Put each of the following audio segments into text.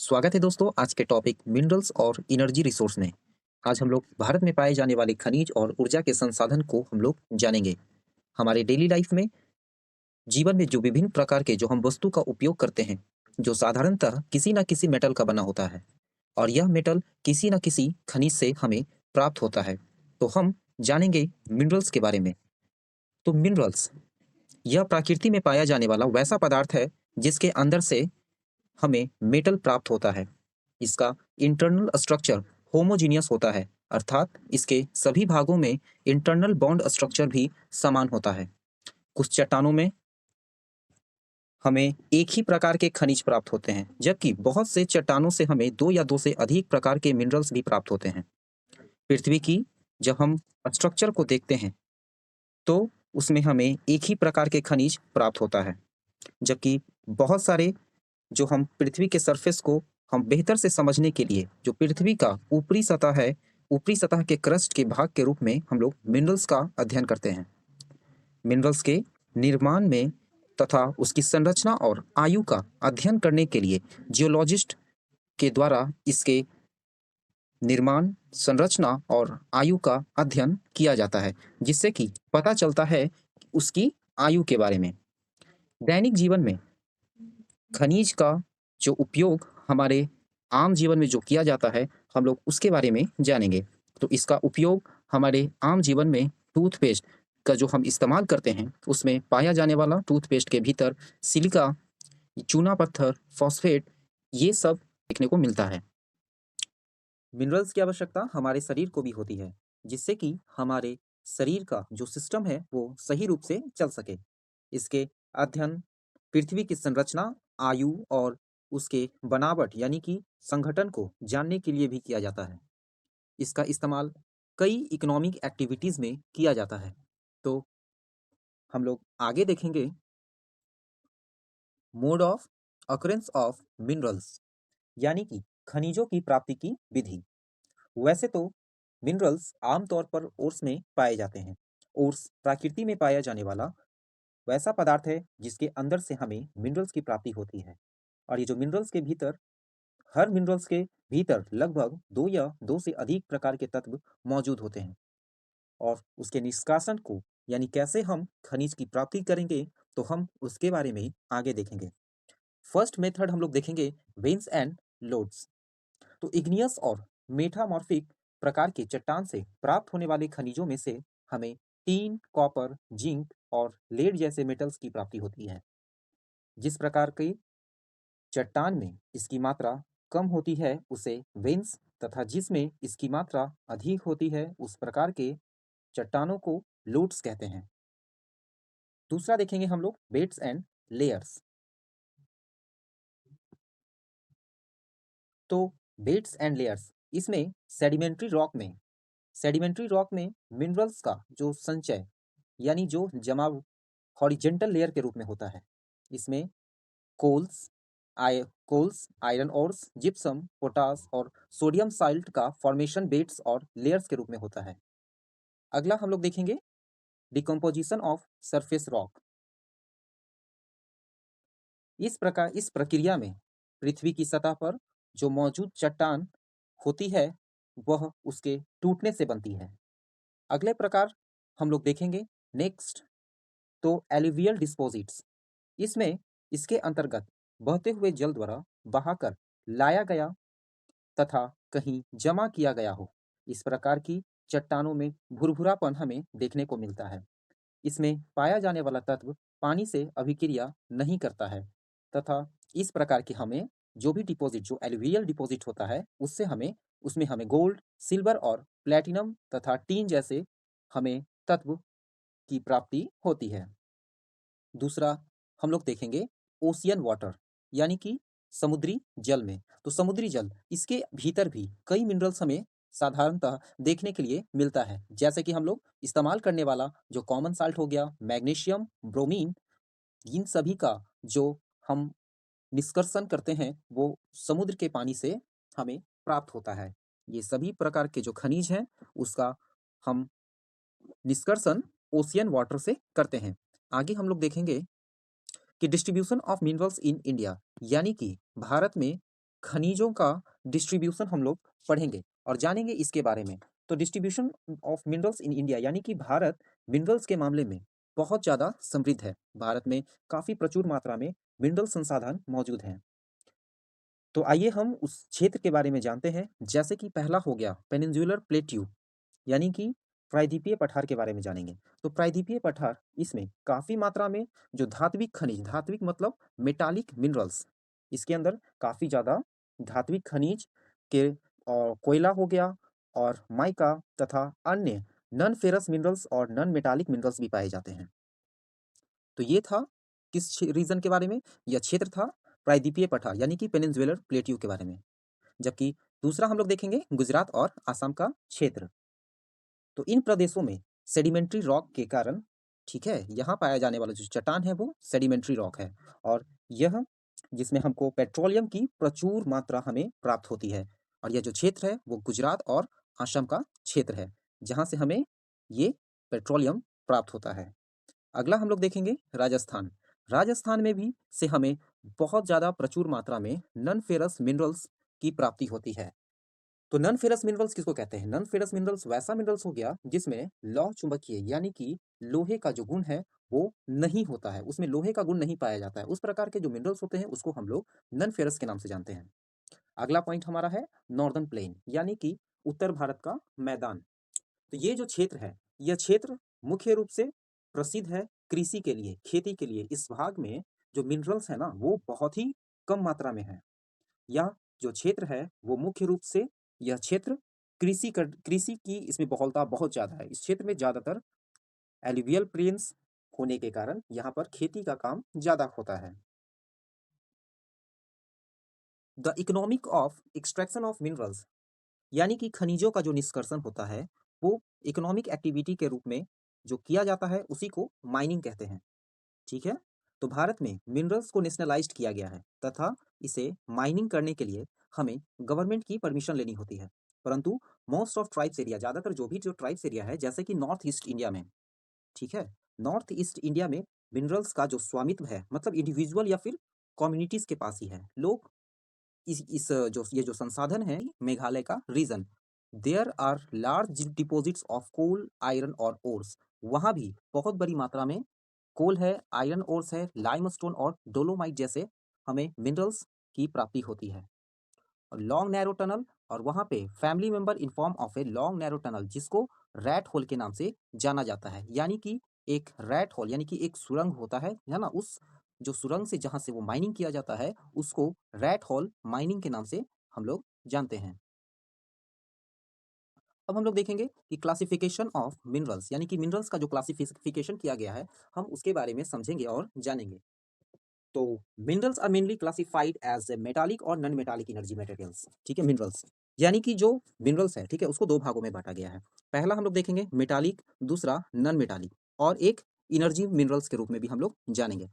स्वागत है दोस्तों आज के टॉपिक मिनरल्स और एनर्जी रिसोर्स में। आज हम लोग भारत में पाए जाने वाले खनिज और ऊर्जा के संसाधन को हम लोग जानेंगे। हमारे डेली लाइफ में जीवन में जो विभिन्न प्रकार के जो हम वस्तु का उपयोग करते हैं, जो साधारणतः किसी ना किसी मेटल का बना होता है और यह मेटल किसी ना किसी खनिज से हमें प्राप्त होता है। तो हम जानेंगे मिनरल्स के बारे में। तो मिनरल्स यह प्रकृति में पाया जाने वाला वैसा पदार्थ है जिसके अंदर से हमें मेटल प्राप्त होता है। इसका इंटरनल स्ट्रक्चर होमोजीनियस होता है, अर्थात इसके सभी भागों में इंटरनल बॉन्ड स्ट्रक्चर भी समान होता है। कुछ चट्टानों में हमें एक ही प्रकार के खनिज प्राप्त होते हैं, जबकि बहुत से चट्टानों से हमें दो या दो से अधिक प्रकार के मिनरल्स भी प्राप्त होते हैं। पृथ्वी की जब हम स्ट्रक्चर को देखते हैं तो उसमें हमें एक ही प्रकार के खनिज प्राप्त होता है, जबकि बहुत सारे जो हम पृथ्वी के सरफेस को हम बेहतर से समझने के लिए जो पृथ्वी का ऊपरी सतह है, ऊपरी सतह के क्रस्ट के भाग के रूप में हम लोग मिनरल्स का अध्ययन करते हैं। मिनरल्स के निर्माण में तथा उसकी संरचना और आयु का अध्ययन करने के लिए जियोलॉजिस्ट के द्वारा इसके निर्माण, संरचना और आयु का अध्ययन किया जाता है, जिससे कि पता चलता है उसकी आयु के बारे में। दैनिक जीवन में खनिज का जो उपयोग हमारे आम जीवन में जो किया जाता है, हम लोग उसके बारे में जानेंगे। तो इसका उपयोग हमारे आम जीवन में टूथपेस्ट का जो हम इस्तेमाल करते हैं, उसमें पाया जाने वाला टूथपेस्ट के भीतर सिलिका, चूना पत्थर, फॉस्फेट ये सब देखने को मिलता है। मिनरल्स की आवश्यकता हमारे शरीर को भी होती है, जिससे कि हमारे शरीर का जो सिस्टम है वो सही रूप से चल सके। इसके अध्ययन पृथ्वी की संरचना, आयु और उसके बनावट यानी कि संगठन को जानने के लिए भी किया जाता है। इसका इस्तेमाल कई इकोनॉमिक एक्टिविटीज में किया जाता है। तो हम लोग आगे देखेंगे mode of occurrence of minerals यानी कि खनिजों की प्राप्ति की विधि। वैसे तो मिनरल्स आमतौर पर ओर्स में पाए जाते हैं। ओर्स प्रकृति में पाया जाने वाला वैसा पदार्थ है जिसके अंदर से हमें मिनरल्स की प्राप्ति होती है। और ये जो मिनरल्स के भीतर, हर मिनरल्स के भीतर लगभग दो या दो से अधिक प्रकार के तत्व मौजूद होते हैं। और उसके निष्कासन को यानी कैसे हम खनिज की प्राप्ति करेंगे, तो हम उसके बारे में आगे देखेंगे। फर्स्ट मेथड हम लोग देखेंगे वेन्स एंड लोड्स। तो इग्नियस और मेटामॉर्फिक प्रकार के चट्टान से प्राप्त होने वाले खनिजों में से हमें टीन, कॉपर, जिंक और लेड जैसे मेटल्स की प्राप्ति होती है। जिस प्रकार की चट्टान में इसकी मात्रा कम होती है उसे वेन्स, तथा जिसमें इसकी मात्रा अधिक होती है उस प्रकार के चट्टानों को लोड्स कहते हैं। दूसरा देखेंगे हम लोग बेड्स एंड लेयर्स। तो बेड्स एंड लेयर्स, इसमें सेडिमेंट्री रॉक में मिनरल्स का जो संचय यानी जो जमाव हॉरिजेंटल लेयर के रूप में होता है। इसमें coals, iron ores, gypsum, potash और सोडियम साल्ट का फॉर्मेशन बेड्स और लेयर्स के रूप में होता है। अगला हम लोग देखेंगे डिकम्पोजिशन ऑफ सरफेस रॉक। इस प्रक्रिया में पृथ्वी की सतह पर जो मौजूद चट्टान होती है वह उसके टूटने से बनती है। अगले प्रकार हम लोग देखेंगे नेक्स्ट, तो एलुवियल डिस्पोजिट्स। इसमें इसके अंतर्गत बहते हुए जल द्वारा बहाकर लाया गया तथा कहीं जमा किया गया हो, इस प्रकार की चट्टानों में भुरभुरापन हमें देखने को मिलता है। इसमें पाया जाने वाला तत्व पानी से अभिक्रिया नहीं करता है, तथा इस प्रकार की हमें जो भी डिपॉजिट, जो एलुवियल डिपॉजिट होता है, उसमें हमें गोल्ड, सिल्वर और प्लेटिनम तथा टीन जैसे हमें तत्व की प्राप्ति होती है। दूसरा हम लोग देखेंगे ओशियन वाटर यानी कि समुद्री जल में। तो समुद्री जल, इसके भीतर भी कई मिनरल्स हमें साधारणतः देखने के लिए मिलता है, जैसे कि हम लोग इस्तेमाल करने वाला जो कॉमन साल्ट हो गया, मैग्नीशियम, ब्रोमीन, इन सभी का जो हम निष्कर्षण करते हैं वो समुद्र के पानी से हमें प्राप्त होता है। ये सभी प्रकार के जो खनिज हैं उसका हम निष्कर्षण ओशियन वाटर से करते हैं। आगे हम लोग देखेंगे कि distribution of minerals in India यानी कि भारत में खनिजों का डिस्ट्रीब्यूशन हम लोग पढ़ेंगे और जानेंगे इसके बारे में। तो distribution of minerals in India यानी कि भारत मिनरल्स के मामले में बहुत ज़्यादा समृद्ध है। भारत में काफ़ी प्रचुर मात्रा में मिनरल संसाधन मौजूद हैं। तो आइए हम उस क्षेत्र के बारे में जानते हैं। जैसे कि पहला हो गया पेनिनसुलर प्लेट्यू यानी कि प्रायद्वीपीय पठार के बारे में जानेंगे। तो प्रायद्वीपीय पठार इसमें काफ़ी मात्रा में जो धात्विक खनिज, धात्विक मतलब मेटालिक मिनरल्स, इसके अंदर काफ़ी ज़्यादा धात्विक खनिज के और कोयला हो गया और माइका तथा अन्य नॉन फेरस मिनरल्स और नॉन मेटालिक मिनरल्स भी पाए जाते हैं। तो ये था किस रीजन के बारे में, यह क्षेत्र था प्रायद्वीपीय पठार यानी कि पेनिनसुलर प्लेट्यू के बारे में। जबकि दूसरा हम लोग देखेंगे गुजरात और आसाम का क्षेत्र। तो इन प्रदेशों में सेडिमेंट्री रॉक के कारण, ठीक है, यहाँ पाया जाने वाला जो चट्टान है वो सेडिमेंट्री रॉक है और यह जिसमें हमको पेट्रोलियम की प्रचुर मात्रा हमें प्राप्त होती है। और यह जो क्षेत्र है वो गुजरात और असम का क्षेत्र है जहाँ से हमें ये पेट्रोलियम प्राप्त होता है। अगला हम लोग देखेंगे राजस्थान। राजस्थान में भी से हमें बहुत ज़्यादा प्रचुर मात्रा में नॉन फेरस मिनरल्स की प्राप्ति होती है। तो नॉन फेरस मिनरल्स किसको कहते हैं? नॉन फेरस मिनरल्स वैसा मिनरल्स हो गया जिसमें लौह चुंबकीय यानी कि लोहे का जो गुण है वो नहीं होता है, उसमें लोहे का गुण नहीं पाया जाता है। उस प्रकार के जो मिनरल्स होते हैं उसको हम लोग नॉन फेरस के नाम से जानते हैं। अगला पॉइंट हमारा है नॉर्दर्न प्लेन यानी कि उत्तर भारत का मैदान। तो ये जो क्षेत्र है, यह क्षेत्र मुख्य रूप से प्रसिद्ध है कृषि के लिए, खेती के लिए। इस भाग में जो मिनरल्स है ना वो बहुत ही कम मात्रा में है। यह जो क्षेत्र है वो मुख्य रूप से यह क्षेत्र कृषि की इसमें बहुलता बहुत ज़्यादा है। इस क्षेत्र में ज़्यादातर एलुवियल प्लेन्स होने के कारण यहाँ पर खेती का काम ज़्यादा होता है। The economic of extraction of minerals यानी कि खनिजों का जो निष्कर्षण होता है वो इकोनॉमिक एक्टिविटी के रूप में जो किया जाता है उसी को माइनिंग कहते हैं। ठीक है। तो भारत में मिनरल्स को नेशनलाइज्ड किया गया है तथा इसे माइनिंग करने के लिए हमें गवर्नमेंट की परमिशन लेनी होती है। परंतु मोस्ट ऑफ ट्राइब्स एरिया, ज़्यादातर जो ट्राइब्स एरिया है जैसे कि नॉर्थ ईस्ट इंडिया में, ठीक है, नॉर्थ ईस्ट इंडिया में मिनरल्स का जो स्वामित्व है मतलब इंडिविजुअल या फिर कम्युनिटीज के पास ही है। लोग इस जो ये जो संसाधन है मेघालय का region, there are large deposits of coal, iron और ओर्स। वहाँ भी बहुत बड़ी मात्रा में कोल है, आयरन ओर्स है, लाइमस्टोन और डोलोमाइट जैसे हमें मिनरल्स की प्राप्ति होती है। और लॉन्ग नैरो टनल, और वहाँ पे family member in form of a long narrow tunnel जिसको रैट होल के नाम से जाना जाता है। यानी कि एक रैट होल यानी कि एक सुरंग होता है ना, उस जो सुरंग से जहाँ से वो माइनिंग किया जाता है उसको रैट होल माइनिंग के नाम से हम लोग जानते हैं। अब हम लोग देखेंगे कि क्लासिफिकेशन ऑफ मिनरल्स यानी कि मिनरल्स का जो क्लासिफिकेशन किया गया है हम उसके बारे में समझेंगे और जानेंगे। तो minerals are mainly classified as metallic और नॉन मेटालिक एनर्जी मटेरियल्स। ठीक है, मिनरल्स यानी कि जो मिनरल्स है, ठीक है, उसको दो भागों में बांटा गया है। पहला हम लोग देखेंगे मेटालिक, दूसरा नॉन मेटालिक, और एक एनर्जी मिनरल्स के रूप में भी हम लोग जानेंगे।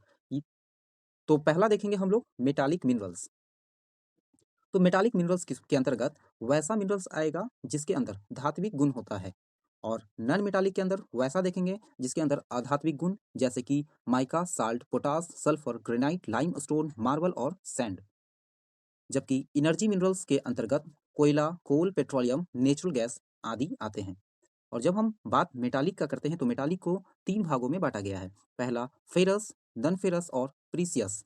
तो पहला देखेंगे हम लोग मेटालिक मिनरल्स। तो मेटालिक मिनरल्स के अंतर्गत वैसा मिनरल्स आएगा जिसके अंदर धात्विक गुण होता है, और नॉन मेटालिक के अंदर वैसा देखेंगे जिसके अंदर अधात्विक गुण जैसे कि mica, salt, potash, sulphur, granite, lime stone, marble और सैंड। जबकि इनर्जी मिनरल्स के अंतर्गत कोयला, कोल, पेट्रोलियम, नेचुरल गैस आदि आते हैं। और जब हम बात मेटालिक का करते हैं तो मेटालिक को तीन भागों में बांटा गया है। पहला फेरस, नॉन फेरस और प्रीसियस।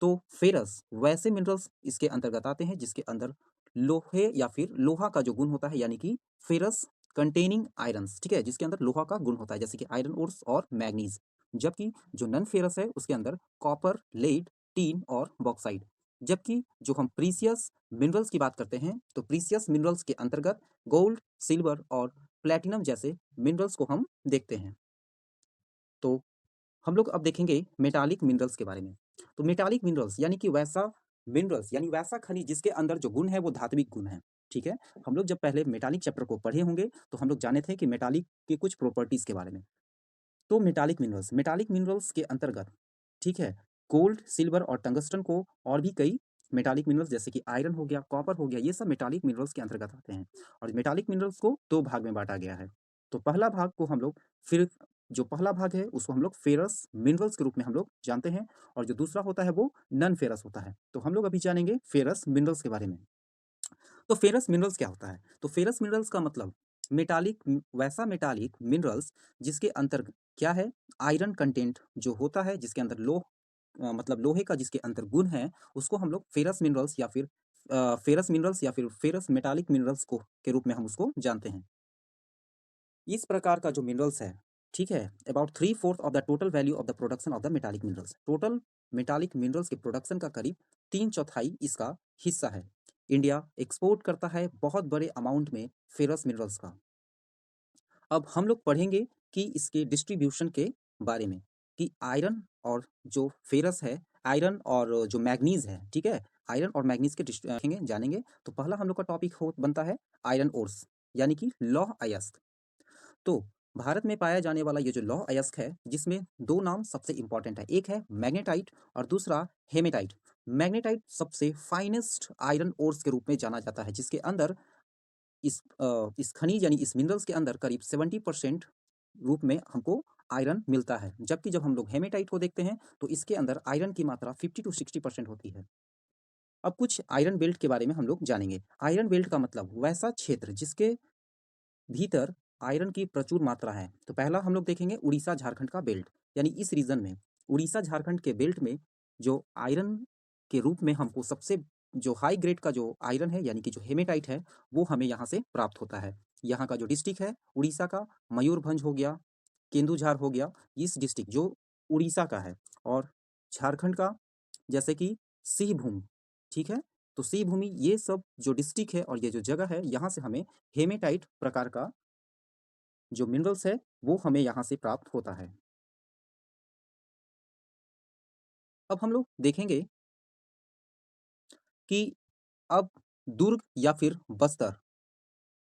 तो फेरस वैसे मिनरल्स इसके अंतर्गत आते हैं जिसके अंदर लोहे या फिर लोहा का जो गुण होता है यानी कि फेरस कंटेनिंग आयरन्स, ठीक है, जिसके अंदर लोहा का गुण होता है जैसे कि आयरन ओर्स और मैग्नीज। जबकि जो नॉन फेरस है उसके अंदर कॉपर, लेड, टीन और बॉक्साइड। जबकि जो हम प्रीसियस मिनरल्स की बात करते हैं तो प्रीसियस मिनरल्स के अंतर्गत गोल्ड, सिल्वर और प्लेटिनम जैसे मिनरल्स को हम देखते हैं। तो हम लोग अब देखेंगे मेटालिक मिनरल्स के बारे में। तो मेटालिक मिनरल्स यानी कि वैसा मिनरल्स यानी वैसा खनिज जिसके अंदर जो गुण है वो धात्विक गुण है। ठीक है, हम लोग जब पहले मेटालिक चैप्टर को पढ़े होंगे तो हम लोग जाने थे कि मेटालिक के कुछ प्रॉपर्टीज के बारे में। तो मेटालिक मिनरल्स के अंतर्गत, ठीक है, गोल्ड, सिल्वर और टंगस्टन को और भी कई मेटालिक मिनरल्स जैसे कि आयरन हो गया, कॉपर हो गया, ये सब मेटालिक मिनरल्स के अंतर्गत आते हैं। और मेटालिक मिनरल्स को दो भाग में बांटा गया है। तो पहला भाग को हम लोग फिर जो पहला भाग है उसको हम लोग फेरस मिनरल्स के रूप में हम लोग जानते हैं, और जो दूसरा होता है वो नॉन फेरस होता है। तो हम लोग अभी जानेंगे फेरस मिनरल्स के बारे में। तो फेरस मिनरल्स क्या होता है? तो फेरस मिनरल्स का मतलब वैसा मेटालिक मिनरल्स जिसके अंदर क्या है, आयरन कंटेंट जो होता है, जिसके अंदर मतलब लोहे का जिसके अंदर गुण है, उसको हम लोग फेरस मिनरल्स या फिर फेरस मेटालिक मिनरल्स को के रूप में हम उसको जानते हैं। इस प्रकार का जो मिनरल्स है, ठीक है, about 3/4 of the total value of the production of the metallic minerals. Total metallic minerals के प्रोडक्शन का करीब 3/4 इसका हिस्सा है। इंडिया एक्सपोर्ट करता है बहुत बड़े अमाउंट में फेरस मिनरल्स का। अब हम लोग पढ़ेंगे कि इसके डिस्ट्रीब्यूशन के बारे में, कि आयरन और जो फेरस है, आयरन और जो मैग्नीज है, ठीक है, आयरन और मैग्नीज के देखेंगे, जानेंगे। तो पहला हम लोग का टॉपिक बनता है आयरन ओर्स, यानी कि लौह अयस्क। तो भारत में पाया जाने वाला ये जो लौह अयस्क है, जिसमें दो नाम सबसे इंपॉर्टेंट है, एक है मैग्नेटाइट और दूसरा हेमेटाइट। मैग्नेटाइट सबसे फाइनेस्ट आयरन ओर्स के रूप में जाना जाता है, जिसके अंदर इस खनिज यानी इस मिनरल्स के अंदर करीब 70% रूप में हमको आयरन मिलता है। जबकि जब हम लोग हेमेटाइट को देखते हैं तो इसके अंदर आयरन की मात्रा 50 to 60% होती है। अब कुछ आयरन बेल्ट के बारे में हम लोग जानेंगे। आयरन बेल्ट का मतलब वैसा क्षेत्र जिसके भीतर आयरन की प्रचुर मात्रा है। तो पहला हम लोग देखेंगे उड़ीसा झारखंड का बेल्ट, यानी इस रीजन में उड़ीसा झारखंड के बेल्ट में जो आयरन के रूप में हमको सबसे जो हाई ग्रेड का जो आयरन है, यानी कि जो हेमेटाइट है, वो हमें यहाँ से प्राप्त होता है। यहाँ का जो डिस्ट्रिक्ट है उड़ीसा का, मयूरभंज हो गया, केंदुझार हो गया, इस डिस्ट्रिक्ट जो उड़ीसा का है, और झारखंड का जैसे कि सिंहभूम, ठीक है। तो सिंहभूमि, ये सब जो डिस्ट्रिक्ट है और ये जो जगह है, यहाँ से हमें हेमेटाइट प्रकार का जो मिनरल्स है वो हमें यहाँ से प्राप्त होता है। अब हम लोग देखेंगे कि अब दुर्ग या फिर बस्तर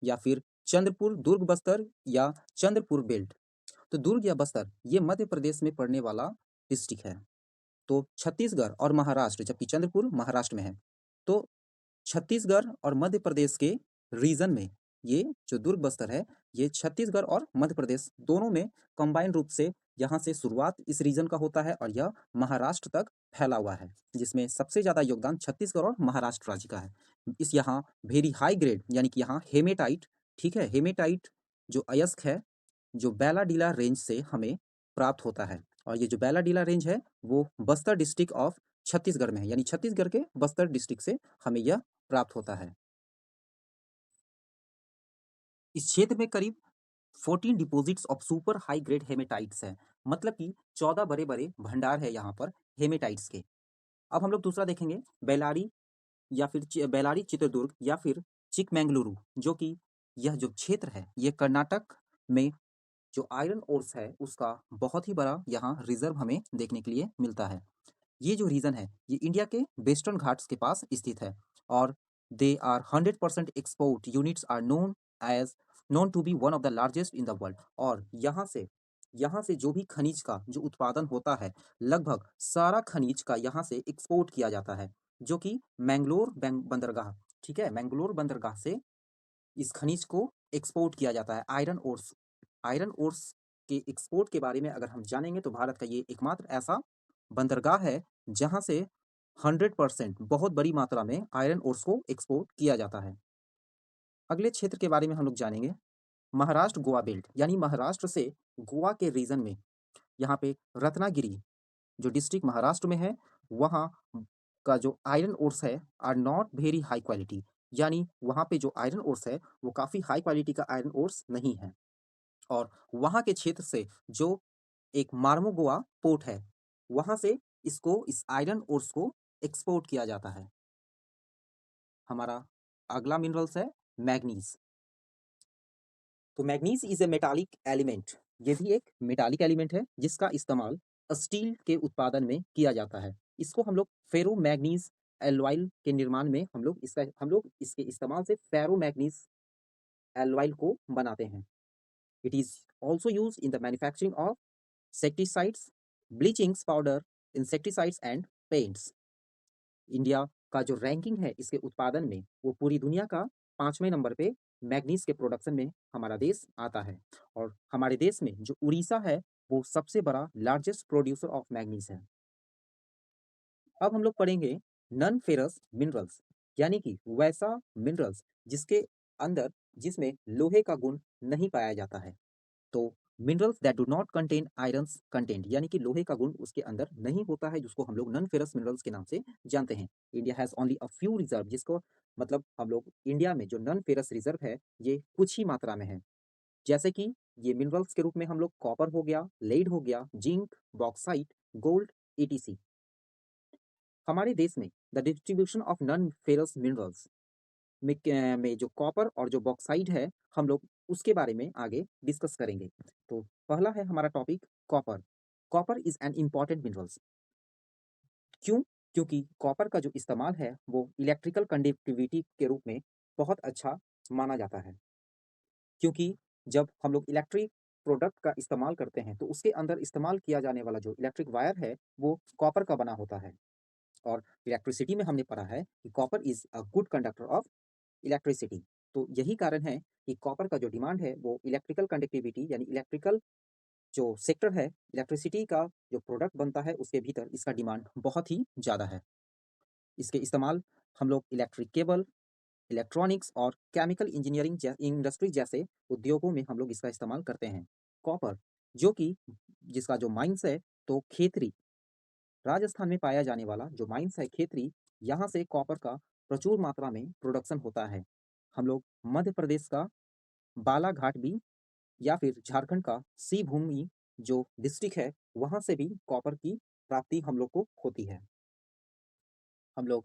या फिर चंद्रपुर, दुर्ग बस्तर या चंद्रपुर बेल्ट। तो दुर्ग या बस्तर ये मध्य प्रदेश में पड़ने वाला डिस्ट्रिक्ट है। तो छत्तीसगढ़ और महाराष्ट्र, जबकि चंद्रपुर महाराष्ट्र में है, तो छत्तीसगढ़ और मध्य प्रदेश के रीजन में ये जो दुर्ग बस्तर है, ये छत्तीसगढ़ और मध्य प्रदेश दोनों में कंबाइंड रूप से यहाँ से शुरुआत इस रीजन का होता है और यह महाराष्ट्र तक फैला हुआ है, जिसमें सबसे ज़्यादा योगदान छत्तीसगढ़ और महाराष्ट्र राज्य का है। इस यहाँ वेरी हाई ग्रेड, यानी कि यहाँ हेमेटाइट, ठीक है, हेमेटाइट जो अयस्क है, जो बैलाडीला रेंज से हमें प्राप्त होता है। और ये जो बैलाडीला रेंज है वो बस्तर डिस्ट्रिक्ट ऑफ छत्तीसगढ़ में है, यानी छत्तीसगढ़ के बस्तर डिस्ट्रिक्ट से हमें यह प्राप्त होता है। इस क्षेत्र में करीब 14 deposits of super high grade hematites है, मतलब कि 14 बड़े बड़े भंडार है यहाँ पर हेमेटाइट्स के। अब हम लोग दूसरा देखेंगे बेलारी या फिर बेलारी चित्रदुर्ग या फिर चिकमंगलुरु, जो कि यह जो क्षेत्र है ये कर्नाटक में जो आयरन ओर्स है उसका बहुत ही बड़ा यहाँ रिजर्व हमें देखने के लिए मिलता है। ये जो रीजन है ये इंडिया के वेस्टर्न घाट्स के पास स्थित है, और they are 100% export units are known to be one of the largest in the world. और यहाँ से जो भी खनिज का जो उत्पादन होता है, लगभग सारा खनिज का यहाँ से एक्सपोर्ट किया जाता है, जो कि बंदरगाह, ठीक है, मैंगलोर बंदरगाह से इस खनिज को एक्सपोर्ट किया जाता है। आयरन ओर्स के एक्सपोर्ट के बारे में अगर हम जानेंगे तो भारत का ये एकमात्र ऐसा बंदरगाह है जहां से 100% बहुत बड़ी मात्रा में आयरन ओर्स को एक्सपोर्ट किया जाता है। अगले क्षेत्र के बारे में हम लोग जानेंगे महाराष्ट्र गोवा बेल्ट, यानी महाराष्ट्र से गोवा के रीजन में यहाँ पे रत्नागिरी जो डिस्ट्रिक्ट महाराष्ट्र में है, वहाँ का जो आयरन ओर्स है are not very high quality, यानी वहाँ पे जो आयरन ओर्स है वो काफ़ी हाई क्वालिटी का आयरन ओर्स नहीं है। और वहाँ के क्षेत्र से जो एक मार्मोगोआ पोर्ट है, वहाँ से इस आयरन ओर्स को एक्सपोर्ट किया जाता है। हमारा अगला मिनरल्स है मैग्नीज। तो manganese is a metallic element, ये भी एक मेटालिक एलिमेंट है जिसका इस्तेमाल स्टील के उत्पादन में किया जाता है। इसको हम लोग फेरो मैग्नीज एलॉयल के निर्माण में हम लोग इसके इस्तेमाल से फेरो मैग्नीज एलॉयल को बनाते हैं। It is also use in the manufacturing of secticides, bleachings powder, insecticides and paints. India का जो रैंकिंग है इसके उत्पादन में, वो पूरी दुनिया का 5वें नंबर पे मैग्नीज के प्रोडक्शन में हमारा देश आता है। और हमारे देश में जो उड़ीसा है वो सबसे बड़ा लार्जेस्ट प्रोड्यूसर ऑफ मैग्नीज है। अब हम लोग पढ़ेंगे नॉन फेरस मिनरल्स, यानी कि वैसा मिनरल्स जिसमें लोहे का गुण नहीं पाया जाता है। तो minerals that do not contain irons content, यानी कि लोहे का गुण उसके अंदर नहीं होता है, जिसको हम लोग नॉन फेरस मिनरल्स के नाम से जानते हैं। India has only a few reserve, जिसको मतलब हम लोग इंडिया में जो नॉन फेरस रिजर्व है ये कुछ ही मात्रा में है। जैसे कि ये मिनरल्स के रूप में हम लोग कॉपर हो गया, लेड हो गया, जिंक, बॉक्साइट, गोल्ड, ईटीसी। हमारे देश में the distribution of non ferrous minerals में जो कॉपर और जो बॉक्साइट है, हम लोग उसके बारे में आगे डिस्कस करेंगे। तो पहला है हमारा topic copper. Copper is an important minerals. क्यों? क्योंकि कॉपर का जो इस्तेमाल है वो इलेक्ट्रिकल कंडक्टिविटी के रूप में बहुत अच्छा माना जाता है। क्योंकि जब हम लोग इलेक्ट्रिक प्रोडक्ट का इस्तेमाल करते हैं तो उसके अंदर इस्तेमाल किया जाने वाला जो इलेक्ट्रिक वायर है वो कॉपर का बना होता है। और इलेक्ट्रिसिटी में हमने पढ़ा है कि copper is a good conductor of electricity. तो यही कारण है कि कॉपर का जो डिमांड है वो इलेक्ट्रिकल कंडक्टिविटी यानी इलेक्ट्रिकल जो सेक्टर है, इलेक्ट्रिसिटी का जो प्रोडक्ट बनता है उसके भीतर इसका डिमांड बहुत ही ज़्यादा है। इसके इस्तेमाल हम लोग इलेक्ट्रिक केबल, इलेक्ट्रॉनिक्स और केमिकल इंजीनियरिंग इंडस्ट्री जैसे उद्योगों में हम लोग इसका इस्तेमाल करते हैं। कॉपर जो कि जिसका जो माइंस है, तो खेतरी, राजस्थान में पाया जाने वाला जो माइंस है खेतरी, यहाँ से कॉपर का प्रचुर मात्रा में प्रोडक्शन होता है। हम लोग मध्य प्रदेश का बालाघाट भी या फिर झारखंड का सी भूमि जो डिस्ट्रिक्ट है वहाँ से भी कॉपर की प्राप्ति हम लोग को होती है। हम लोग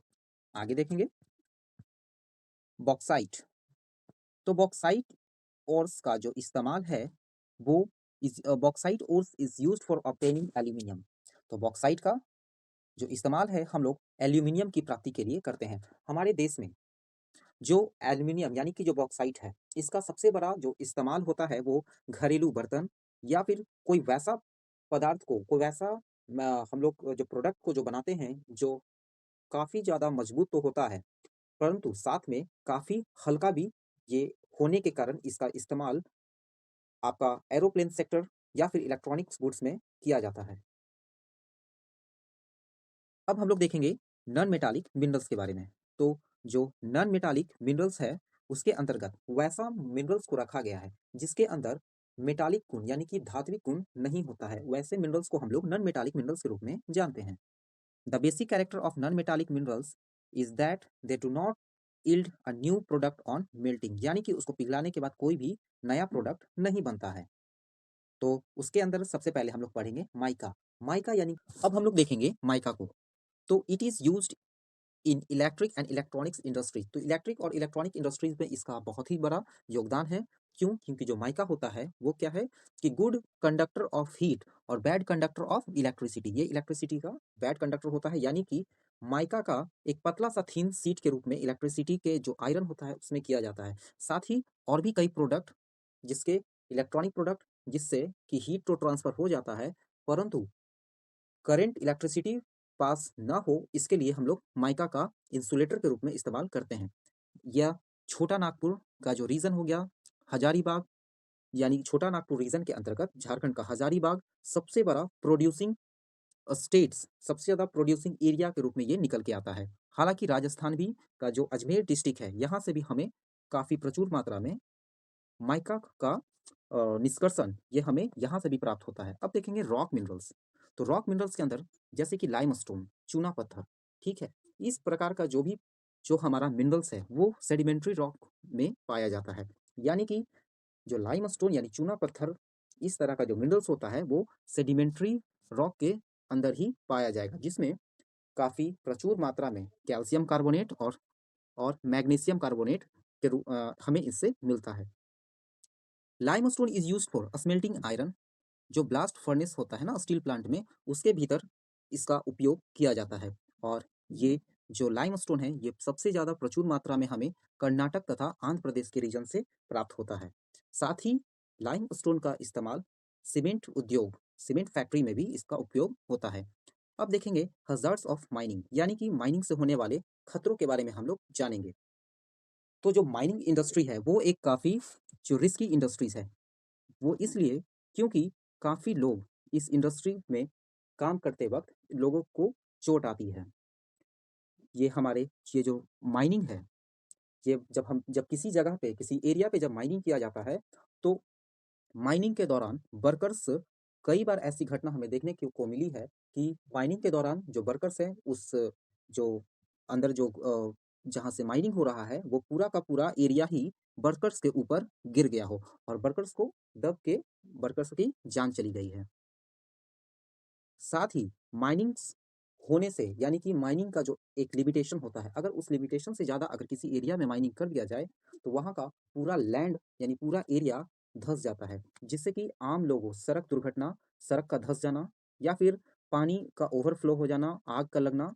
आगे देखेंगे बॉक्साइट। तो बॉक्साइट ओर्स का जो इस्तेमाल है वो bauxite ores is used for obtaining aluminium. तो बॉक्साइट का जो इस्तेमाल है हम लोग एल्यूमिनियम की प्राप्ति के लिए करते हैं। हमारे देश में जो एल्यूमिनियम यानी कि जो बॉक्साइट है इसका सबसे बड़ा जो इस्तेमाल होता है वो घरेलू बर्तन या फिर कोई वैसा पदार्थ को कोई वैसा हम लोग जो प्रोडक्ट को जो बनाते हैं जो काफ़ी ज़्यादा मजबूत तो होता है परंतु साथ में काफ़ी हल्का भी ये होने के कारण इसका इस्तेमाल आपका एरोप्लेन सेक्टर या फिर इलेक्ट्रॉनिक्स गुड्स में किया जाता है। अब हम लोग देखेंगे नॉन मेटालिक मिनरल्स के बारे में। तो जो नॉन मेटालिक मिनरल्स है उसके अंतर्गत वैसा मिनरल्स को रखा गया है जिसके अंदर मेटालिक गुण यानी कि धात्विक गुण नहीं होता है, वैसे मिनरल्स को हम लोग नॉन मेटालिक मिनरल्स के रूप में जानते हैं। The basic character of non metallic minerals is that they do not yield a new product on melting, यानी कि उसको पिघलाने के बाद कोई भी नया प्रोडक्ट नहीं बनता है। तो उसके अंदर सबसे पहले हम लोग पढ़ेंगे माइका। माइका यानी अब हम लोग देखेंगे माइका को। तो it is used in electric and electronics industry. तो इलेक्ट्रिक और इलेक्ट्रॉनिक इंडस्ट्रीज में इसका बहुत ही बड़ा योगदान है। क्यों? क्योंकि जो माइका होता है वो क्या है कि गुड कंडक्टर ऑफ हीट और बैड कंडक्टर ऑफ इलेक्ट्रिसिटी। ये इलेक्ट्रिसिटी का बैड कंडक्टर होता है, यानी कि माइका का एक पतला सा थीन सीट के रूप में इलेक्ट्रिसिटी के जो आयरन होता है उसमें किया जाता है। साथ ही और भी कई प्रोडक्ट जिसके इलेक्ट्रॉनिक प्रोडक्ट जिससे कि हीट तो ट्रांसफर हो जाता है परंतु करंट इलेक्ट्रिसिटी पास ना हो इसके लिए हम लोग माइका का इंसुलेटर के रूप में इस्तेमाल करते हैं। यह छोटा नागपुर का जो रीजन हो गया, हजारीबाग, यानी छोटा नागपुर रीजन के अंतर्गत झारखंड का हजारीबाग सबसे बड़ा प्रोड्यूसिंग स्टेट्स, सबसे ज़्यादा प्रोड्यूसिंग एरिया के रूप में ये निकल के आता है। हालांकि राजस्थान भी का जो अजमेर डिस्ट्रिक्ट है यहाँ से भी हमें काफ़ी प्रचुर मात्रा में माइका का निष्कर्षण ये हमें यहाँ से भी प्राप्त होता है। अब देखेंगे रॉक मिनरल्स। तो रॉक मिनरल्स के अंदर जैसे कि लाइमस्टोन, चूना पत्थर, ठीक है, इस प्रकार का जो हमारा मिनरल्स है वो सेडिमेंट्री रॉक में पाया जाता है। यानी कि जो लाइमस्टोन यानी चूना पत्थर इस तरह का जो मिनरल्स होता है वो सेडिमेंट्री रॉक के अंदर ही पाया जाएगा, जिसमें काफ़ी प्रचुर मात्रा में कैल्शियम कार्बोनेट और मैग्नीशियम कार्बोनेट हमें इससे मिलता है। Limestone is used for smelting iron. जो ब्लास्ट फर्नेस होता है ना स्टील प्लांट में उसके भीतर इसका उपयोग किया जाता है। और ये जो लाइमस्टोन है ये सबसे ज़्यादा प्रचुर मात्रा में हमें कर्नाटक तथा आंध्र प्रदेश के रीजन से प्राप्त होता है। साथ ही लाइमस्टोन का इस्तेमाल सीमेंट उद्योग, सीमेंट फैक्ट्री में भी इसका उपयोग होता है। अब देखेंगे हजार्ड्स ऑफ माइनिंग, यानी कि माइनिंग से होने वाले खतरों के बारे में हम लोग जानेंगे। तो जो माइनिंग इंडस्ट्री है वो एक काफ़ी जो रिस्की इंडस्ट्रीज है, वो इसलिए क्योंकि काफ़ी लोग इस इंडस्ट्री में काम करते वक़्त लोगों को चोट आती है। ये जो माइनिंग है, ये जब किसी जगह पे, किसी एरिया पे जब माइनिंग किया जाता है, तो माइनिंग के दौरान वर्कर्स कई बार ऐसी घटना हमें देखने को मिली है कि माइनिंग के दौरान जो वर्कर्स हैं, उस जो अंदर जो जहाँ से माइनिंग हो रहा है, वो पूरा का पूरा एरिया ही वर्कर्स के ऊपर गिर गया हो और वर्कर्स को दब के वर्कर्स की जान चली गई है। साथ ही माइनिंग्स होने से, यानी कि माइनिंग का जो एक लिमिटेशन होता है, अगर उस लिमिटेशन से ज़्यादा अगर किसी एरिया में माइनिंग कर दिया जाए, तो वहाँ का पूरा लैंड यानी पूरा एरिया धँस जाता है, जिससे कि आम लोगों सड़क दुर्घटना, सड़क का धँस जाना या फिर पानी का ओवरफ्लो हो जाना, आग का लगना,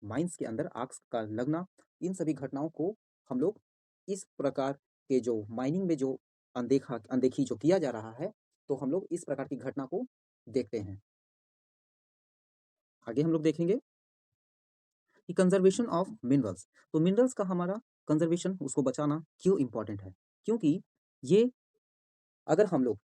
माइन्स के अंदर आग का लगना, इन सभी घटनाओं को हम लोग इस प्रकार के जो माइनिंग में जो अनदेखी जो किया जा रहा है, तो हम लोग इस प्रकार की घटना को देखते हैं। आगे हम लोग देखेंगे कि कंजर्वेशन ऑफ मिनरल्स। तो मिनरल्स का हमारा कंजर्वेशन, उसको बचाना क्यों इम्पोर्टेंट है? क्योंकि ये अगर हम लोग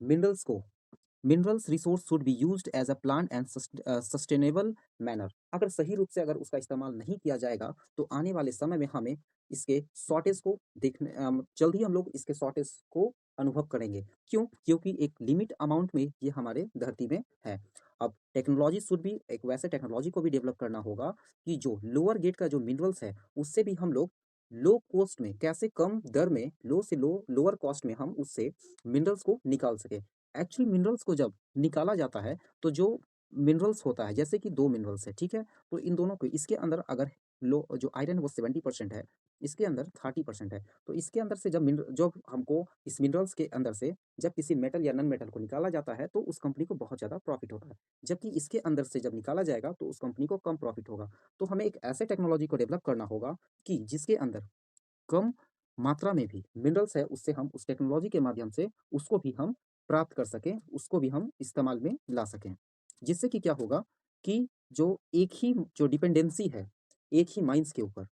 minerals resource should be used as a plan and sustainable manner. अगर सही रूप से अगर उसका इस्तेमाल नहीं किया जाएगा, तो आने वाले समय में हमें इसके शॉर्टेज को जल्द ही हम लोग इसके शॉर्टेज को अनुभव करेंगे। क्यों? क्योंकि एक लिमिट अमाउंट में ये हमारे धरती में है। अब टेक्नोलॉजी शुड भी, एक वैसे टेक्नोलॉजी को भी डेवलप करना होगा कि जो लोअर गेट का जो मिनरल्स है, उससे भी हम लोग लो कॉस्ट में, कैसे कम दर में, लो से लोअर कॉस्ट में हम उससे मिनरल्स को निकाल सकें। एक्चुअली मिनरल्स को जब निकाला जाता है, तो जो मिनरल्स होता है, जैसे कि 2 मिनरल्स है, ठीक है? तो इन दोनों को, इसके अंदर अगर लो जो आयरन है वो 70% है, इसके अंदर 30% है। तो इसके अंदर से जब हमको इस मिनरल्स के अंदर से जब किसी मेटल या नॉन मेटल को निकाला जाता है, तो उस कंपनी को बहुत ज़्यादा प्रॉफ़िट होता है। जबकि इसके अंदर से जब निकाला जाएगा, तो उस कंपनी को कम प्रॉफ़िट होगा। तो हमें एक ऐसे टेक्नोलॉजी को डेवलप करना होगा कि जिसके अंदर कम मात्रा में भी मिनरल्स है, उससे हम उस टेक्नोलॉजी के माध्यम से उसको भी हम प्राप्त कर सकें, उसको भी हम इस्तेमाल में ला सकें। जिससे कि क्या होगा कि जो एक ही जो डिपेंडेंसी है, एक ही माइन्स के ऊपर,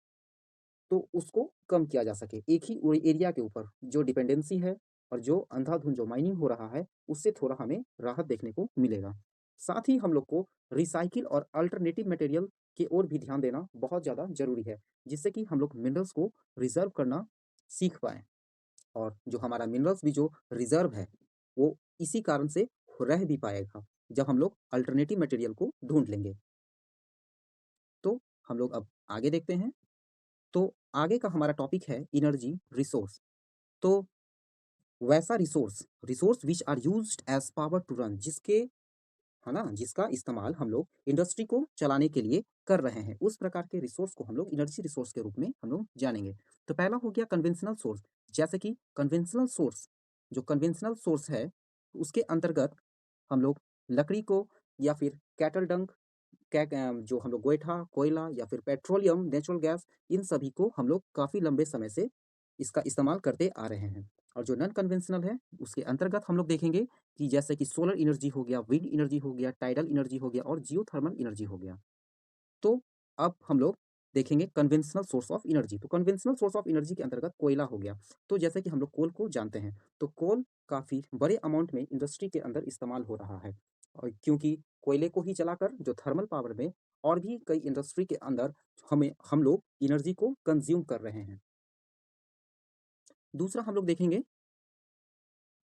तो उसको कम किया जा सके। एक ही एरिया के ऊपर जो डिपेंडेंसी है और जो अंधाधुंध जो माइनिंग हो रहा है, उससे थोड़ा हमें राहत देखने को मिलेगा। साथ ही हम लोग को रिसाइकिल और अल्टरनेटिव मटेरियल की ओर भी ध्यान देना बहुत ज़्यादा ज़रूरी है, जिससे कि हम लोग मिनरल्स को रिज़र्व करना सीख पाएँ। और जो हमारा मिनरल्स भी जो रिज़र्व है, वो इसी कारण से रह भी पाएगा, जब हम लोग अल्टरनेटिव मटेरियल को ढूँढ लेंगे। तो हम लोग अब आगे देखते हैं। तो आगे का हमारा टॉपिक है एनर्जी रिसोर्स। तो वैसा resource resource which are used as power to run, है ना? जिसका इस्तेमाल हम लोग इंडस्ट्री को चलाने के लिए कर रहे हैं, उस प्रकार के रिसोर्स को हम लोग एनर्जी रिसोर्स के रूप में हम लोग जानेंगे। तो पहला हो गया कन्वेंशनल सोर्स। जैसे कि कन्वेंशनल सोर्स है, उसके अंतर्गत हम लोग लकड़ी को या फिर कैटल डंग, जो हम लोग गोईठा, कोयला या फिर पेट्रोलियम, नेचुरल गैस, इन सभी को हम लोग काफ़ी लंबे समय से इसका इस्तेमाल करते आ रहे हैं। और जो नॉन कन्वेंशनल है, उसके अंतर्गत हम लोग देखेंगे कि जैसे कि सोलर एनर्जी हो गया, विंड एनर्जी हो गया, टाइडल एनर्जी हो गया और जियोथर्मल एनर्जी हो गया। तो अब हम लोग देखेंगे कन्वेंशनल सोर्स ऑफ एनर्जी। तो कन्वेंशनल सोर्स ऑफ एनर्जी के अंतर्गत कोयला हो गया। तो जैसे कि हम लोग कोल को जानते हैं, तो कोल काफ़ी बड़े अमाउंट में इंडस्ट्री के अंदर इस्तेमाल हो रहा है। और क्योंकि कोयले को ही जलाकर जो थर्मल पावर में और भी कई इंडस्ट्री के अंदर हम लोग एनर्जी को कंज्यूम कर रहे हैं। दूसरा हम लोग देखेंगे,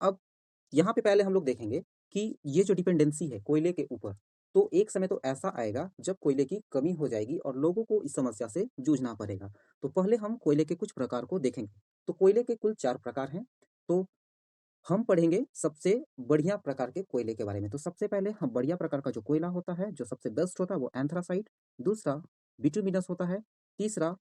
अब यहाँ पे पहले हम लोग देखेंगे कि ये जो डिपेंडेंसी है कोयले के ऊपर, तो एक समय तो ऐसा आएगा जब कोयले की कमी हो जाएगी और लोगों को इस समस्या से जूझना पड़ेगा। तो पहले हम कोयले के कुछ प्रकार को देखेंगे। तो कोयले के कुल 4 प्रकार हैं। तो हम पढ़ेंगे सबसे बढ़िया प्रकार के कोयले के बारे में। तो सबसे पहले हम बढ़िया प्रकार का जो कोयला होता है, जो सबसे बेस्ट होता है, वो एंथ्रासाइट, दूसरा बिटुमिनस होता है, तीसरा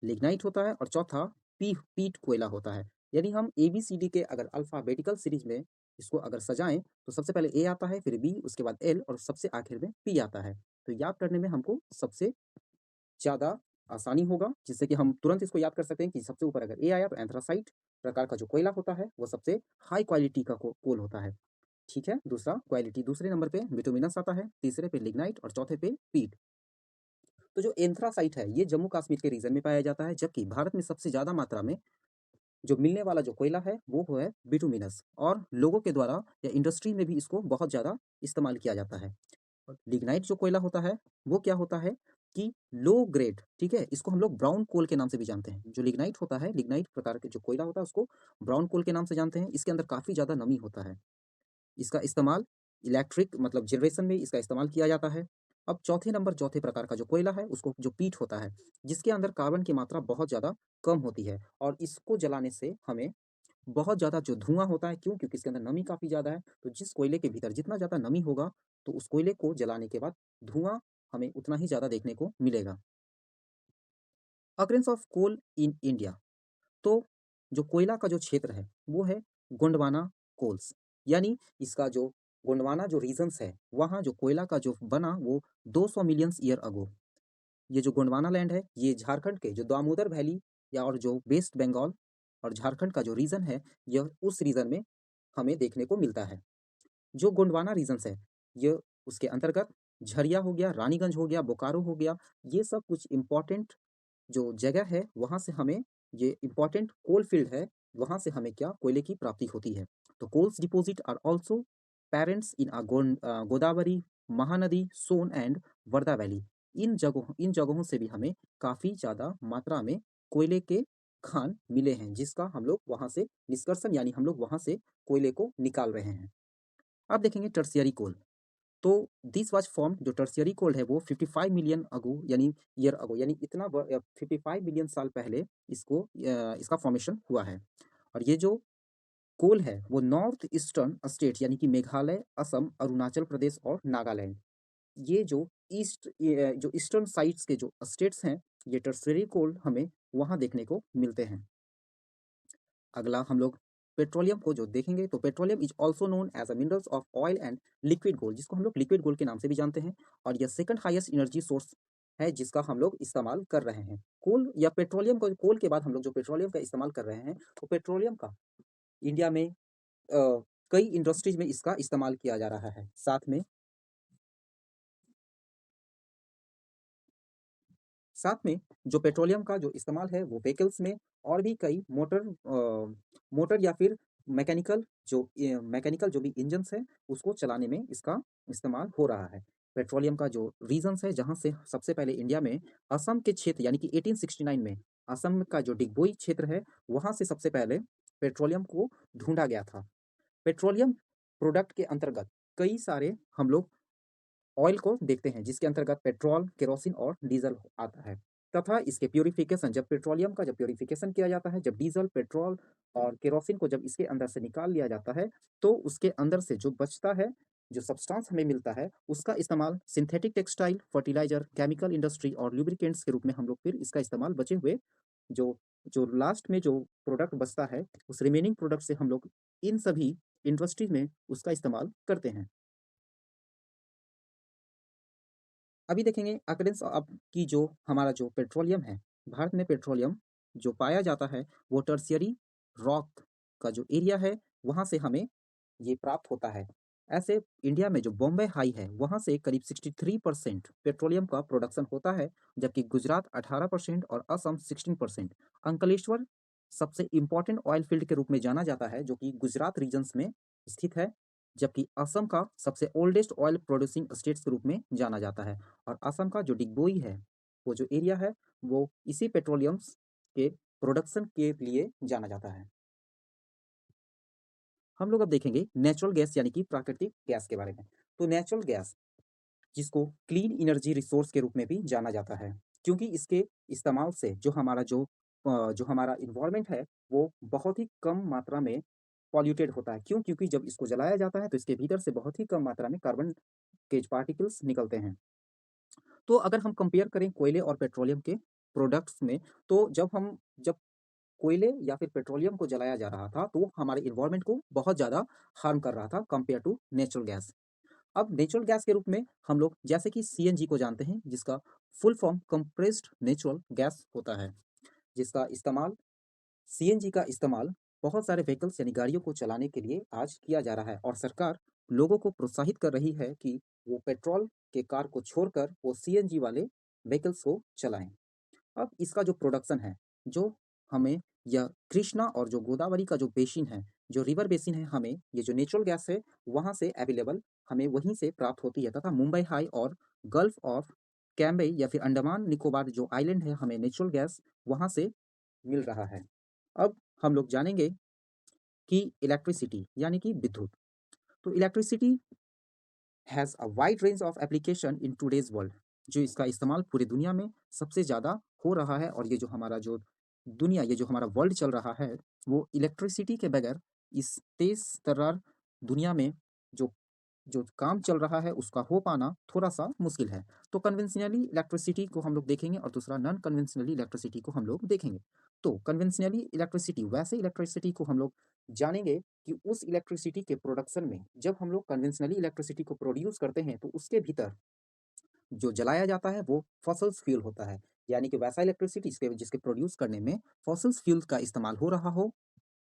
लिग्नाइट होता है और चौथा पीट कोयला होता है। यानी हम एबीसीडी के अगर अल्फ़ाबेटिकल सीरीज़ में इसको अगर सजाएँ, तो सबसे पहले ए आता है, फिर बी, उसके बाद एल और सबसे आखिर में पी आता है। तो याद करने में हमको सबसे ज़्यादा आसानी होगा, जिससे कि हम तुरंत इसको याद कर सकते हैं कि सबसे ऊपर अगर ए आया तो एंथ्रासाइट प्रकार का जो कोयला होता है, वो सबसे हाई क्वालिटी का कोल होता है। ठीक है? दूसरा क्वालिटी, दूसरे नंबर पे बिटुमिनस आता है, तीसरे पे लिग्नाइट और चौथे पे पीट। तो जो एंथ्रासाइट है, ये जम्मू कश्मीर के रीजन में पाया जाता है, जबकि भारत में सबसे ज़्यादा मात्रा में जो मिलने वाला जो कोयला है वो है बिटुमिनस, और लोगों के द्वारा या इंडस्ट्री में भी इसको बहुत ज़्यादा इस्तेमाल किया जाता है। और लिग्नाइट जो कोयला होता है वो क्या होता है कि लो ग्रेड, ठीक है, इसको हम लोग ब्राउन कोल के नाम से भी जानते हैं। जो लिग्नाइट होता है, लिग्नाइट प्रकार के जो कोयला होता है उसको ब्राउन कोल के नाम से जानते हैं। इसके अंदर काफ़ी ज़्यादा नमी होता है। इसका इस्तेमाल इलेक्ट्रिक मतलब जनरेशन में इसका इस्तेमाल किया जाता है। अब चौथे प्रकार का जो कोयला है उसको जो पीट होता है, जिसके अंदर कार्बन की मात्रा बहुत ज़्यादा कम होती है, और इसको जलाने से हमें बहुत ज़्यादा जो धुआँ होता है, क्यों? क्योंकि इसके अंदर नमी काफ़ी ज़्यादा है, तो जिस कोयले के भीतर जितना ज़्यादा नमी होगा, तो उस कोयले को जलाने के बाद धुआँ हमें उतना ही ज़्यादा देखने को मिलेगा। Occurrence of coal in India, तो जो कोयला का जो क्षेत्र है, वो है गोंडवाना कोल्स, यानी इसका जो गोंडवाना जो रीजन्स है, वहाँ जो कोयला का जो बना वो 200 मिलियंस ईयर अगो। ये जो गोंडवाना लैंड है, ये झारखंड के जो दामोदर वैली या और जो वेस्ट बंगाल और झारखंड का जो रीजन है, यह उस रीजन में हमें देखने को मिलता है। जो गोंडवाना रीजन्स है, ये उसके अंतर्गत झरिया हो गया, रानीगंज हो गया, बोकारो हो गया, ये सब कुछ इम्पोर्टेंट जो जगह है, वहाँ से हमें ये इम्पोर्टेंट कोल फील्ड है, वहाँ से हमें क्या कोयले की प्राप्ति होती है। तो coals deposit are also present in Godavari, Mahanadi, Son and Wardha valley. इन जगहों से भी हमें काफ़ी ज़्यादा मात्रा में कोयले के खान मिले हैं, जिसका हम लोग वहाँ से निष्कर्षण यानी हम लोग वहाँ से कोयले को निकाल रहे हैं। अब देखेंगे टर्शियरी कोल। तो दिस वाज फॉर्म्ड, जो टर्शियरी कोल है वो 55 मिलियन अगो यानी ईयर अगो, यानी 55 मिलियन साल पहले इसका फॉर्मेशन हुआ है। और ये जो कोल है वो नॉर्थ ईस्टर्न स्टेट यानी कि मेघालय, असम, अरुणाचल प्रदेश और नागालैंड, ये जो ईस्टर्न साइड्स के जो स्टेट्स हैं, ये टर्शियरी कोल हमें वहाँ देखने को मिलते हैं। अगला हम लोग पेट्रोलियम को जो देखेंगे, तो petroleum is also known as a minerals of oil and liquid gold, जिसको हम लोग लिक्विड गोल्ड के नाम से भी जानते हैं, और यह सेकंड हाईएस्ट एनर्जी सोर्स है जिसका हम लोग इस्तेमाल कर रहे हैं। कोल या पेट्रोलियम को, कोल के बाद हम लोग जो पेट्रोलियम का इस्तेमाल कर रहे हैं, तो पेट्रोलियम का इंडिया में कई इंडस्ट्रीज में इसका इस्तेमाल किया जा रहा है। साथ में जो पेट्रोलियम का जो इस्तेमाल है वो व्हीकल्स में और भी कई मोटर या फिर मैकेनिकल जो भी इंजन्स हैं उसको चलाने में इसका इस्तेमाल हो रहा है। पेट्रोलियम का जो रीजन्स है, जहाँ से सबसे पहले इंडिया में असम के क्षेत्र यानी कि 1869 में असम का जो डिगबोई क्षेत्र है, वहाँ से सबसे पहले पेट्रोलियम को ढूंढा गया था। पेट्रोलियम प्रोडक्ट के अंतर्गत कई सारे हम लोग ऑयल को देखते हैं, जिसके अंतर्गत पेट्रोल, केरोसिन और डीजल आता है, तथा इसके प्यूरिफिकेशन, जब पेट्रोलियम का जब प्यूरिफिकेशन किया जाता है, जब डीजल, पेट्रोल और केरोसिन को जब इसके अंदर से निकाल लिया जाता है, तो उसके अंदर से जो बचता है, जो सब्सटेंस हमें मिलता है, उसका इस्तेमाल synthetic textile, fertilizer, chemical industry और लुब्रिकेंट्स के रूप में हम लोग फिर इसका इस्तेमाल बचे हुए जो जो लास्ट में जो प्रोडक्ट बचता है, उस रिमेनिंग प्रोडक्ट से हम लोग इन सभी इंडस्ट्री में उसका इस्तेमाल करते हैं। अभी देखेंगे अकरेंस अब की जो हमारा जो पेट्रोलियम है, भारत में पेट्रोलियम जो पाया जाता है वो टर्शियरी रॉक का जो एरिया है, वहाँ से हमें ये प्राप्त होता है। ऐसे इंडिया में जो बॉम्बे हाई है, वहाँ से करीब 63% पेट्रोलियम का प्रोडक्शन होता है, जबकि गुजरात 18% और असम 16%। अंकलेश्वर सबसे इम्पोर्टेंट ऑयल फील्ड के रूप में जाना जाता है, जो कि गुजरात रीजन्स में स्थित है, जबकि असम का सबसे ओल्डेस्ट ऑयल प्रोड्यूसिंग स्टेट्स के रूप में जाना जाता है। और असम का जो डिगबोई है, वो जो एरिया है, वो इसी पेट्रोलियम्स के प्रोडक्शन के लिए जाना जाता है। हम लोग अब देखेंगे नेचुरल गैस यानी कि प्राकृतिक गैस के बारे में। तो नेचुरल गैस, जिसको क्लीन एनर्जी रिसोर्स के रूप में भी जाना जाता है, क्योंकि इसके इस्तेमाल से जो हमारा इन्वायरमेंट है, वो बहुत ही कम मात्रा में पॉल्यूटेड होता है। क्यों? क्योंकि जब इसको जलाया जाता है तो इसके भीतर से बहुत ही कम मात्रा में कार्बन के पार्टिकल्स निकलते हैं। तो अगर हम कंपेयर करें कोयले और पेट्रोलियम के प्रोडक्ट्स में, तो जब कोयले या फिर पेट्रोलियम को जलाया जा रहा था, तो वो हमारे इन्वायरमेंट को बहुत ज़्यादा हार्म कर रहा था कंपेयर टू नेचुरल गैस। अब नेचुरल गैस के रूप में हम लोग जैसे कि सीएनजी को जानते हैं, जिसका full form compressed natural gas होता है, जिसका इस्तेमाल सीएनजी का इस्तेमाल बहुत सारे व्हीकल्स यानी गाड़ियों को चलाने के लिए आज किया जा रहा है, और सरकार लोगों को प्रोत्साहित कर रही है कि वो पेट्रोल के कार को छोड़कर वो सीएनजी वाले व्हीकल्स को चलाएं। अब इसका जो प्रोडक्शन है, जो हमें यह कृष्णा और जो गोदावरी का जो बेसिन है, जो रिवर बेसिन है, हमें ये जो नेचुरल गैस है वहाँ से अवेलेबल हमें वहीं से प्राप्त होती है तथा मुंबई हाई और गल्फ ऑफ कैम्बे या फिर अंडमान निकोबार जो आइलैंड है, हमें नेचुरल गैस वहाँ से मिल रहा है। अब हम लोग जानेंगे कि इलेक्ट्रिसिटी यानी कि विद्युत। तो electricity has a wide range of application in today's world. जो इसका इस्तेमाल पूरी दुनिया में सबसे ज़्यादा हो रहा है और ये जो हमारा जो दुनिया, ये जो हमारा वर्ल्ड चल रहा है, वो इलेक्ट्रिसिटी के बगैर इस तेज़ तर्रार दुनिया में जो जो काम चल रहा है उसका हो पाना थोड़ा-सा मुश्किल है। तो कन्वेंशनली इलेक्ट्रिसिटी को हम लोग देखेंगे और दूसरा नॉन कन्वेंशनली इलेक्ट्रिसिटी को हम लोग देखेंगे। तो कन्वेंशनली इलेक्ट्रिसिटी, वैसे इलेक्ट्रिसिटी को हम लोग जानेंगे कि उस इलेक्ट्रिसिटी के प्रोडक्शन में जब हम लोग कन्वेंशनली इलेक्ट्रिसिटी को प्रोड्यूस करते हैं तो उसके भीतर जो जलाया जाता है वो फॉसिल्स फ्यूल होता है। यानी कि वैसा इलेक्ट्रिसिटी जिसके प्रोड्यूस करने में फॉसिल्स फ्यूल का इस्तेमाल हो रहा हो,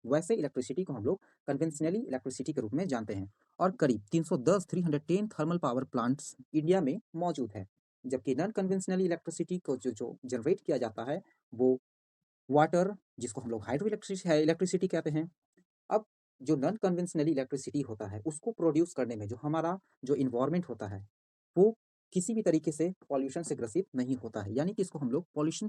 वैसे इलेक्ट्रिसिटी को हम लोग कन्वेंशनली इलेक्ट्रिसिटी के रूप में जानते हैं। और करीब 310 थर्मल पावर प्लांट्स इंडिया में मौजूद है। जबकि नॉन कन्वेंशनली इलेक्ट्रिसिटी को जो जो जनरेट किया जाता है वो वाटर, जिसको हम लोग हाइड्रो इलेक्ट्रिसिटी कहते हैं। अब जो नॉन कन्वेंशनली इलेक्ट्रिसिटी होता है उसको प्रोड्यूस करने में जो हमारा जो इन्वायरमेंट होता है वो किसी भी तरीके से पॉल्यूशन से ग्रसित नहीं होता है। यानी कि इसको हम लोग पॉल्यूशन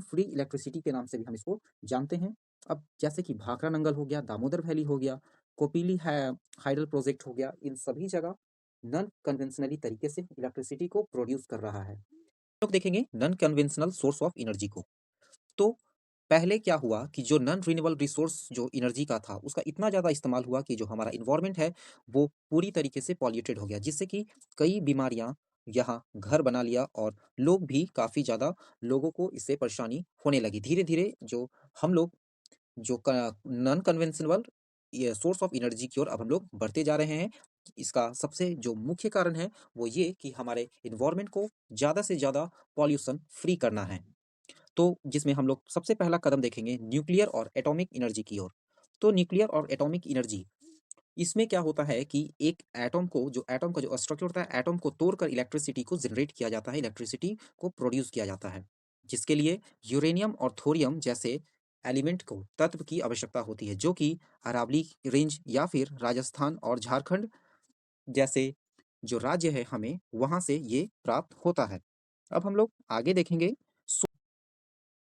फ्री इलेक्ट्रिसिटी के नाम से भी हम इसको जानते हैं। अब जैसे कि भाखड़ा नंगल हो गया, दामोदर वैली हो गया, कोपिली है, हाइडल प्रोजेक्ट हो गया, इन सभी जगह नॉन कन्वेंशनली तरीके से इलेक्ट्रिसिटी को प्रोड्यूस कर रहा है। लोग देखेंगे non conventional source of energy को। तो पहले क्या हुआ कि जो नॉन रिन्यूएबल रिसोर्स जो एनर्जी का था उसका इतना ज़्यादा इस्तेमाल हुआ कि जो हमारा इन्वायरमेंट है वो पूरी तरीके से पॉल्यूटेड हो गया, जिससे कि कई बीमारियां यहाँ घर बना लिया और लोग भी काफ़ी ज़्यादा, लोगों को इससे परेशानी होने लगी। धीरे धीरे जो हम लोग जो नॉन कन्वेंशनल ये सोर्स ऑफ एनर्जी की ओर अब हम लोग बढ़ते जा रहे हैं। इसका सबसे जो मुख्य कारण है वो ये कि हमारे इन्वायरमेंट को ज़्यादा से ज़्यादा पॉल्यूशन फ्री करना है। तो जिसमें हम लोग सबसे पहला कदम देखेंगे न्यूक्लियर और एटॉमिक एनर्जी की ओर। तो न्यूक्लियर और एटॉमिक एनर्जी, इसमें क्या होता है कि एक एटॉम को, जो एटॉम का जो स्ट्रक्चर होता है, एटॉम को तोड़कर इलेक्ट्रिसिटी को जनरेट किया जाता है, इलेक्ट्रिसिटी को प्रोड्यूस किया जाता है, जिसके लिए यूरेनियम और थोरियम जैसे एलिमेंट को, तत्व की आवश्यकता होती है, जो कि अरावली रेंज या फिर राजस्थान और झारखंड जैसे जो राज्य है हमें वहां से ये प्राप्त होता है। अब हम लोग आगे देखेंगे